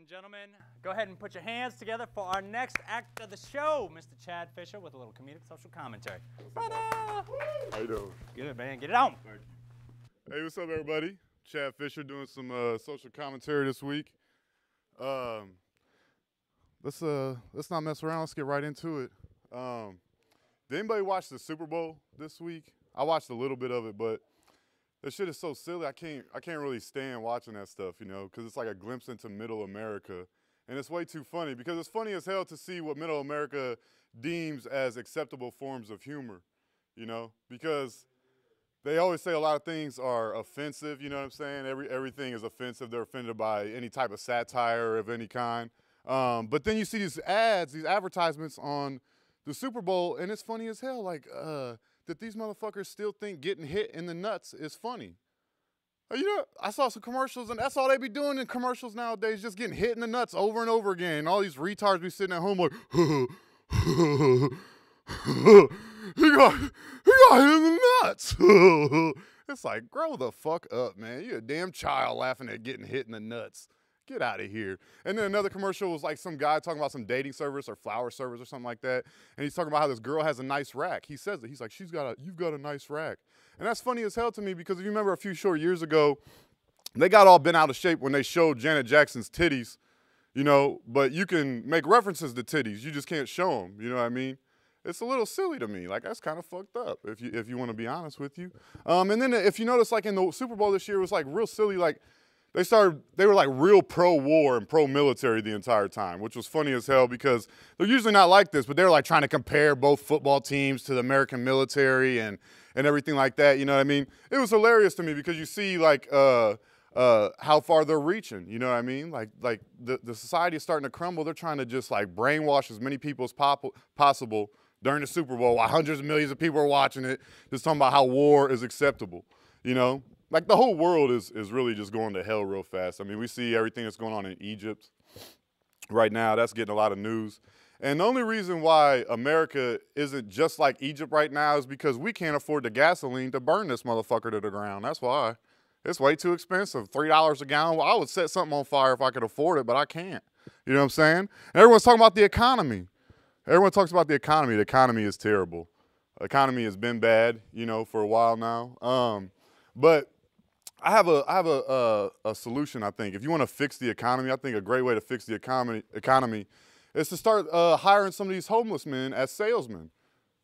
and gentlemen, go ahead and put your hands together for our next act of the show, Mr. Chad Fisher with a little comedic social commentary. How you doing? Good, man. Get it on. Hey, what's up, everybody? Chad Fisher doing some social commentary this week. Let's not mess around. Let's get right into it. Did anybody watch the Super Bowl this week? I watched a little bit of it, but that shit is so silly. I can't really stand watching that stuff, you know, because it's like a glimpse into Middle America, and it's way too funny because it's funny as hell to see what Middle America deems as acceptable forms of humor, you know, because they always say a lot of things are offensive, you know what I'm saying? Everything is offensive. They're offended by any type of satire of any kind. But then you see these ads, these advertisements on the Super Bowl, and it's funny as hell, like, that these motherfuckers still think getting hit in the nuts is funny. You know, I saw some commercials, and that's all they be doing in commercials nowadays, just getting hit in the nuts over and over again. And all these retards be sitting at home like, he got hit in the nuts. It's like, grow the fuck up, man. You're a damn child laughing at getting hit in the nuts. Get out of here. And then another commercial was like some guy talking about some dating service or flower service or something like that. And he's talking about how this girl has a nice rack. He says it. He's like, you've got a nice rack. And that's funny as hell to me because if you remember a few short years ago, they got all bent out of shape when they showed Janet Jackson's titties, you know, but you can make references to titties. You just can't show them, you know what I mean? It's a little silly to me. Like, that's kind of fucked up if you want to be honest with you. And then if you notice, like in the Super Bowl this year, it was like real silly, like, they were like real pro-war and pro-military the entire time, which was funny as hell because they're usually not like this, but they were like trying to compare both football teams to the American military and everything like that, you know what I mean? It was hilarious to me because you see like how far they're reaching, you know what I mean? Like the society is starting to crumble. They're trying to just like brainwash as many people as possible during the Super Bowl while hundreds of millions of people are watching it, just talking about how war is acceptable, you know? Like, the whole world is really just going to hell real fast. I mean, we see everything that's going on in Egypt right now. That's getting a lot of news. And the only reason why America isn't just like Egypt right now is because we can't afford the gasoline to burn this motherfucker to the ground. That's why. It's way too expensive. $3 a gallon. Well, I would set something on fire if I could afford it, but I can't. You know what I'm saying? And everyone's talking about the economy. Everyone talks about the economy. The economy is terrible. The economy has been bad, you know, for a while now. But I have a solution, I think. If you want to fix the economy, I think a great way to fix the economy is to start hiring some of these homeless men as salesmen.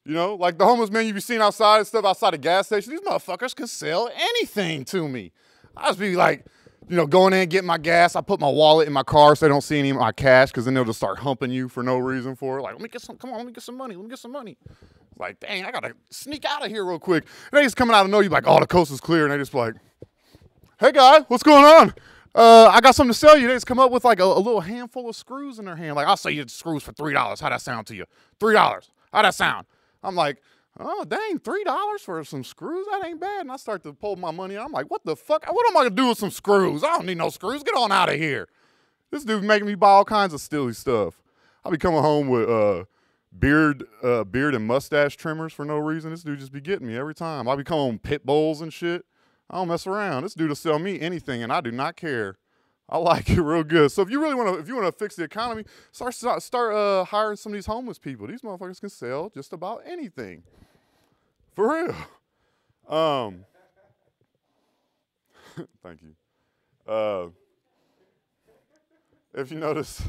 You know, like the homeless men you be seeing outside and stuff, outside the gas station, these motherfuckers can sell anything to me. I just be like, you know, going in, getting my gas. I put my wallet in my car so they don't see any of my cash because then they'll just start humping you for no reason for it. Like, let me get some money. Let me get some money. Like, dang, I got to sneak out of here real quick. And they just coming out of nowhere, like, oh, the coast is clear. And they just like, hey, guy, what's going on? I got something to sell you. They just come up with like a little handful of screws in their hand. Like, I'll sell you the screws for $3. How'd that sound to you? $3. How'd that sound? I'm like, oh, dang, $3 for some screws? That ain't bad. And I start to pull my money out. I'm like, what the fuck? What am I going to do with some screws? I don't need no screws. Get on out of here. This dude making me buy all kinds of silly stuff. I'll be coming home with beard and mustache trimmers for no reason. This dude just be getting me every time. I'll be coming home with pit bulls and shit. I don't mess around. This dude will sell me anything, and I do not care. I like it real good. So if you want to fix the economy, start hiring some of these homeless people. These motherfuckers can sell just about anything, for real. Thank you. If you notice,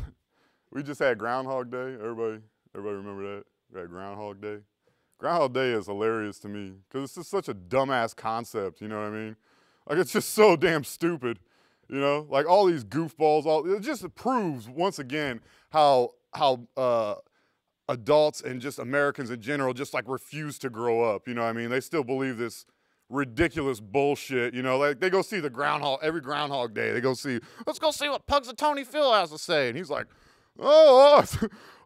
we just had Groundhog Day. Everybody remember that? We had Groundhog Day. Groundhog Day is hilarious to me because it's just such a dumbass concept, you know what I mean? Like, it's just so damn stupid, you know? Like, all these goofballs, it just proves, once again, how adults and just Americans in general just, like, refuse to grow up, you know what I mean? They still believe this ridiculous bullshit, you know? Like, they go see the Groundhog, every Groundhog Day, let's go see what Punxsutawney Phil has to say. And he's like, oh,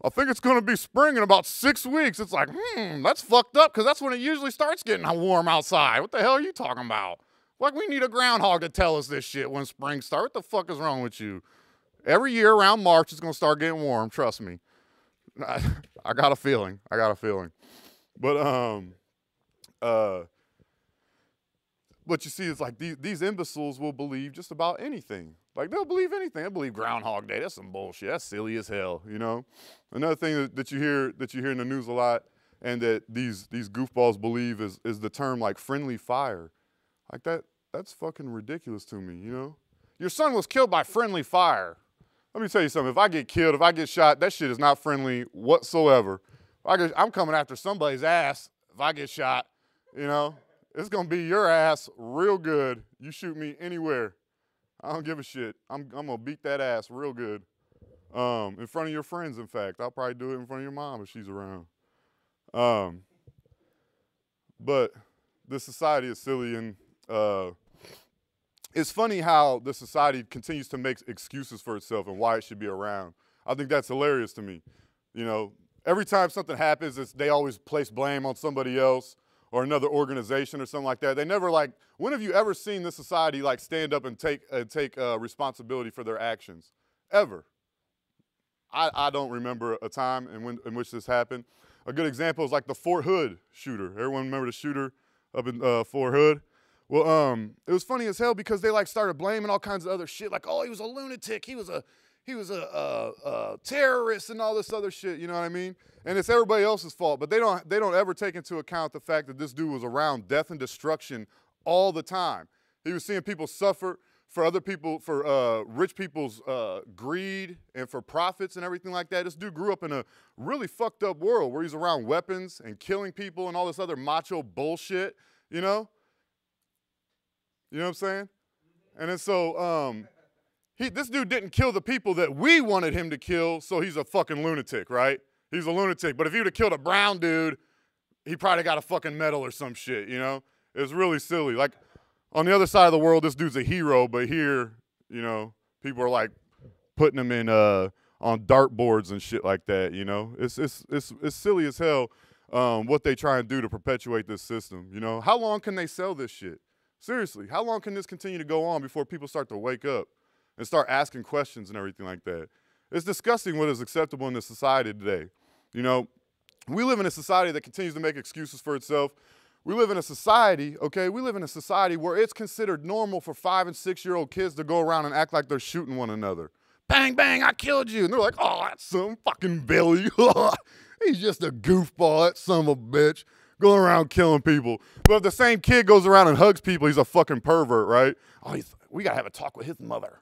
I think it's going to be spring in about 6 weeks. It's like, that's fucked up because that's when it usually starts getting warm outside. What the hell are you talking about? Like, we need a groundhog to tell us this shit when spring starts. What the fuck is wrong with you? Every year around March, it's going to start getting warm. Trust me. I got a feeling. But, what you see is like these imbeciles will believe just about anything. Like, they'll believe anything. They'll believe Groundhog Day. That's some bullshit. That's silly as hell, you know? Another thing that you hear in the news a lot and that these goofballs believe is the term, like, friendly fire. Like, that's fucking ridiculous to me, you know? Your son was killed by friendly fire. Let me tell you something. If I get killed, if I get shot, that shit is not friendly whatsoever. I'm coming after somebody's ass if I get shot, you know? It's going to be your ass real good. You shoot me anywhere. I don't give a shit. I'm going to beat that ass real good. In front of your friends, in fact. I'll probably do it in front of your mom if she's around. But this society is silly, and it's funny how the society continues to make excuses for itself and why it should be around. I think that's hilarious to me. You know, every time something happens, they always place blame on somebody else or another organization or something like that. They never, like, when have you ever seen this society, like, stand up and take responsibility for their actions? Ever. I don't remember a time in which this happened. A good example is like the Fort Hood shooter. Everyone remember the shooter up in Fort Hood? Well, it was funny as hell because they, like, started blaming all kinds of other shit, like, oh, he was a lunatic, he was a terrorist and all this other shit, you know what I mean? And it's everybody else's fault, but they don't ever take into account the fact that this dude was around death and destruction all the time. He was seeing people suffer for other people, for rich people's greed and for profits and everything like that. This dude grew up in a really fucked up world where he's around weapons and killing people and all this other macho bullshit, you know? You know what I'm saying? And then so, this dude didn't kill the people that we wanted him to kill, so he's a fucking lunatic, right? He's a lunatic. But if he would have killed a brown dude, he probably got a fucking medal or some shit, you know? It's really silly. Like, on the other side of the world, this dude's a hero, but here, you know, people are, like, putting him in on dartboards and shit like that, you know? It's silly as hell what they try and do to perpetuate this system, you know? How long can they sell this shit? Seriously, how long can this continue to go on before people start to wake up and start asking questions and everything like that? It's disgusting what is acceptable in this society today. You know, we live in a society that continues to make excuses for itself. We live in a society, okay, where it's considered normal for 5- and 6-year-old kids to go around and act like they're shooting one another. Bang, bang, I killed you. And they're like, oh, that's some fucking Billy. He's just a goofball, that son of a bitch. Going around killing people. But if the same kid goes around and hugs people, he's a fucking pervert, right? Oh, we got to have a talk with his mother.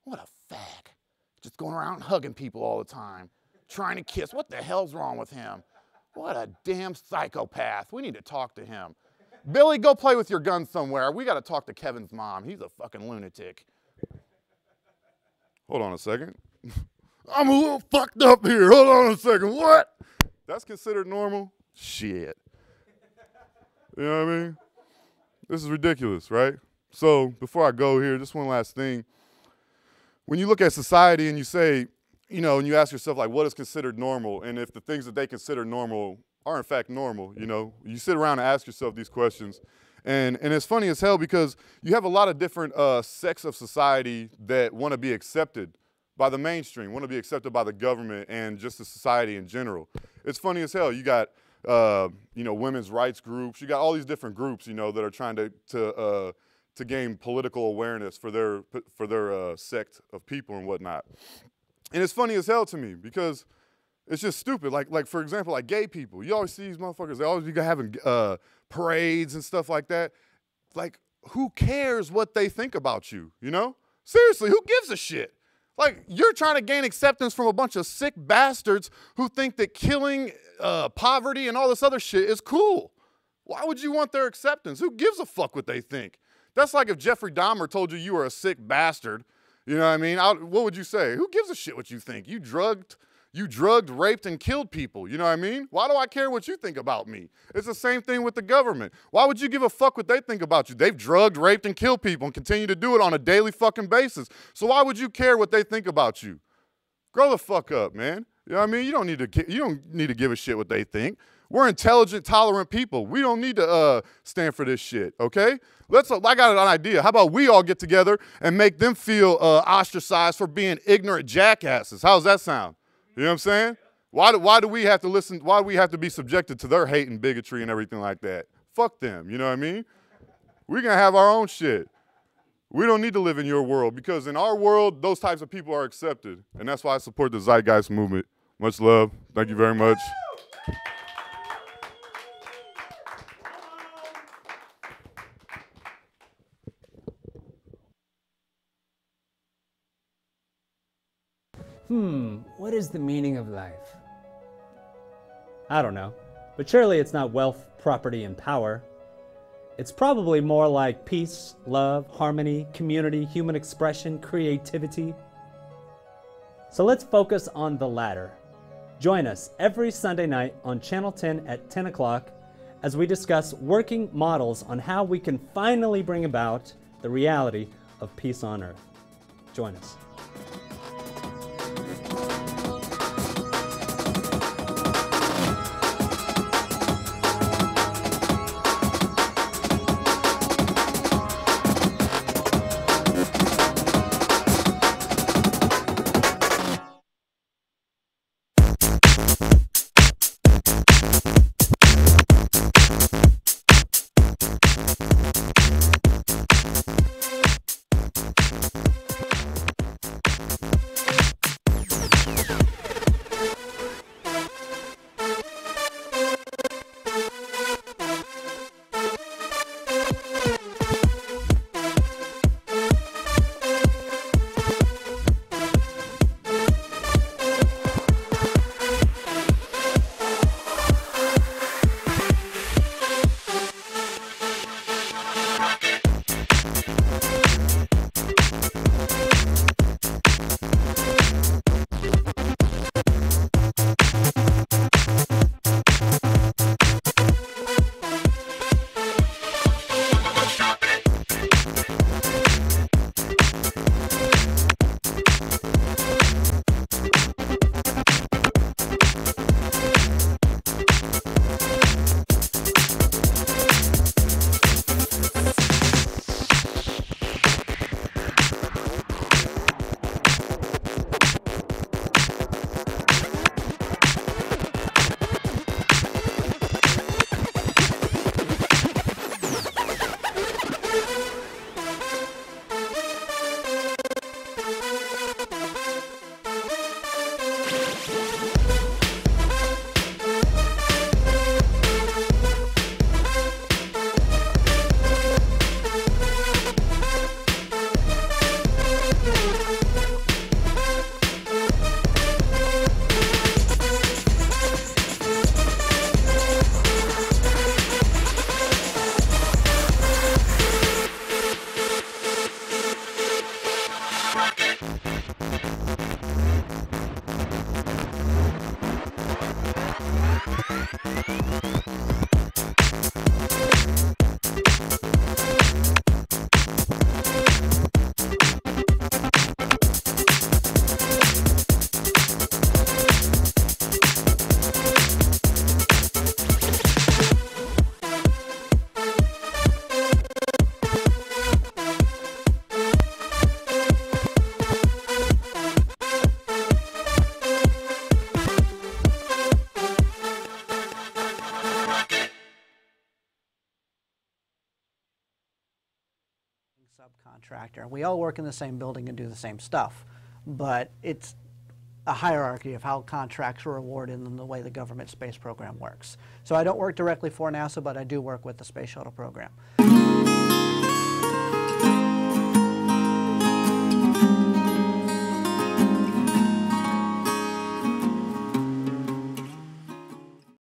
What a fag. Just going around hugging people all the time. Trying to kiss. What the hell's wrong with him? What a damn psychopath. We need to talk to him. Billy, go play with your gun somewhere. We got to talk to Kevin's mom. He's a fucking lunatic. Hold on a second. I'm a little fucked up here. Hold on a second. What? That's considered normal? Shit. You know what I mean? This is ridiculous, right? So before I go here, just one last thing. When you look at society and you say, you know, and you ask yourself, like, what is considered normal? And if the things that they consider normal are in fact normal, you know, you sit around and ask yourself these questions. And it's funny as hell because you have a lot of different sects of society that want to be accepted by the mainstream, want to be accepted by the government and just the society in general. It's funny as hell. You got you know, women's rights groups. You got all these different groups, you know, that are trying to gain political awareness for their sect of people and whatnot. And it's funny as hell to me because it's just stupid. Like for example, like gay people. You always see these motherfuckers. They always be having parades and stuff like that. Like, who cares what they think about you? You know? Seriously, who gives a shit? Like, you're trying to gain acceptance from a bunch of sick bastards who think that killing poverty and all this other shit is cool. Why would you want their acceptance? Who gives a fuck what they think? That's like if Jeffrey Dahmer told you you were a sick bastard. You know what I mean? What would you say? Who gives a shit what you think? You drugged, raped, and killed people. You know what I mean? Why do I care what you think about me? It's the same thing with the government. Why would you give a fuck what they think about you? They've drugged, raped, and killed people and continue to do it on a daily fucking basis. So why would you care what they think about you? Grow the fuck up, man. You know what I mean? You don't need to give a shit what they think. We're intelligent, tolerant people. We don't need to stand for this shit, okay? I got an idea. How about we all get together and make them feel ostracized for being ignorant jackasses? How's that sound? You know what I'm saying? Why do we have to listen? Why do we have to be subjected to their hate and bigotry and everything like that? Fuck them, you know what I mean? We're going to have our own shit. We don't need to live in your world, because in our world, those types of people are accepted. And that's why I support the Zeitgeist movement. Much love. Thank you very much. What is the meaning of life? I don't know, but surely it's not wealth, property, and power. It's probably more like peace, love, harmony, community, human expression, creativity. So let's focus on the latter. Join us every Sunday night on Channel 10 at 10 o'clock as we discuss working models on how we can finally bring about the reality of peace on earth. Join us. Subcontractor. We all work in the same building and do the same stuff, but it's a hierarchy of how contracts are awarded and the way the government space program works. So I don't work directly for NASA, but I do work with the space shuttle program.